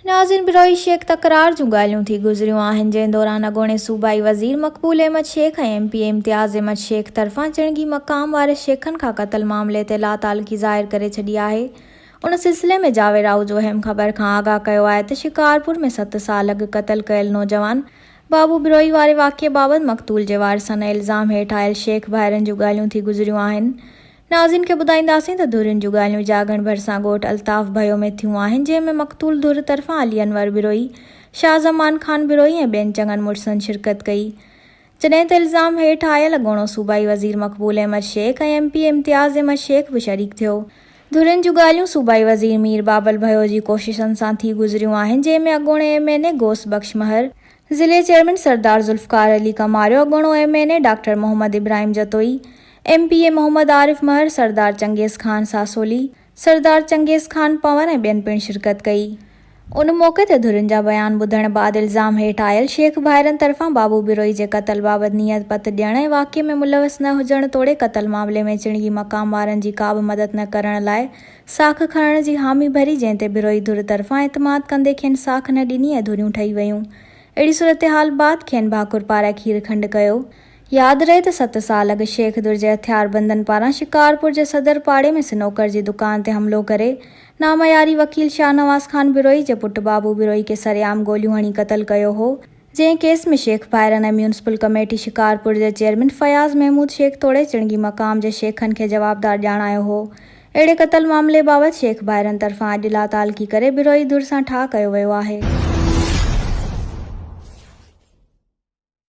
नाज़िन बिरोई शेख तकरार जूं ॻाल्हियूं थी गुज़रियूं आहिनि, जंहिं दौरान अॻूणे सूबाई वज़ीर मक़बूल अहमद शेख ऐं MP इम्तियाज़ अहमद शेख तरफ़ां चिणगी मक़ाम वारे शेखनि खां क़त्ल मामले ते लातालगी ज़ाहिर करे छॾी आहे। उन सिलसिले में जावेद राउ जो अहम ख़बर खां आगाह कयो आहे त शिकारपुर में 7 साल अॻु क़त्ल कयल नौजवान बाबू बिरोई वारे वाक़िए बाबति मक़तूल जे वारिसनि इल्ज़ाम हेठि आयल शेख भाइरनि जूं ॻाल्हियूं थी गुज़रियूं आहिनि। नाज़िन खे ॿुधाईंदासीं त धुरियुनि जूं ॻाल्हियूं जागण भरिसां ॻोठ अल्ताफ़ भयो में थियूं आहिनि, जंहिं में मक़तूल धुर तरफ़ां अली अनवर बिरोई, शाहज़मान ख़ान बिरोई ऐं ॿियनि चङनि मुड़सनि शिरकत कई। जॾहिं त इल्ज़ाम हेठि आयल अॻूणो सूबाई वज़ीर मक़बूल अहमद शेख ऐं MP इम्तियाज़ अहमद शेख बि शरीक थियो। धुरियुनि जूं ॻाल्हियूं सूबाई वज़ीर मीर बाबल भयो जी कोशिशनि सां थी गुज़रियूं आहिनि, जंहिं में अॻूणे MNA गोस बख्श महर, ज़िले चेयरमैन सरदार ज़ुल्फ़कार अली कमारियो, अॻूणो MNA doctor Muhammad Ibrahim Jatoi, MPA Muhammad Arif Mahar, Sardar Changez Khan Sasoli, सरदार चंगेज़ ख़ान पवन ऐं ॿियनि पिणु शिरकत कई। उन मौक़े ते धुरियुनि जा बयान ॿुधण बैदि इल्ज़ाम हेठि आयल शेख भाइरनि तरफ़ां बाबू बिरोई जे क़त्ल बाबति नियत पत ॾियण ऐं वाक़िए में मुलविस न हुजण तोड़े क़त्ल मामले में चिणगी मक़ाम वारनि जी का बि मदद न करण लाइ साख खणण जी हामी भरी, जंहिं ते बिरोई धुर तरफ़ां एतमाद कंदे खेनि साख न ॾिनी ऐं धुरियूं ठही वयूं। अहिड़ी सूरतहाल बाद खेनि भाकुर पाराए खीर खंड कयो। यादि रहे त 7 साल अॻु शेख धुर जे हथियारबंदनि पारां शिकारपुर जे सदर पाड़े में सिनोकर जी दुकान ते हमलो करे नामयारी वकील शाहनवाज़ ख़ान बिरोई जे पुटु बाबू बिरोई खे सरेआम गोलियूं हणी क़त्ल कयो हो। जंहिं केस में शेख भाइरनि ऐं म्यूनिसिपल कमेटी शिकारपुर जे चेयरमैन फयाज़ महमूद शेख तोड़े चिणगी मक़ाम जे शेखनि खे जवाबदार ॼाणायो हो। अहिड़े क़त्ल मामले बाबति शेख भाइरनि तरफ़ां अॼु लातालगी करे बिरोई धुर सां ठाह कयो वियो आहे।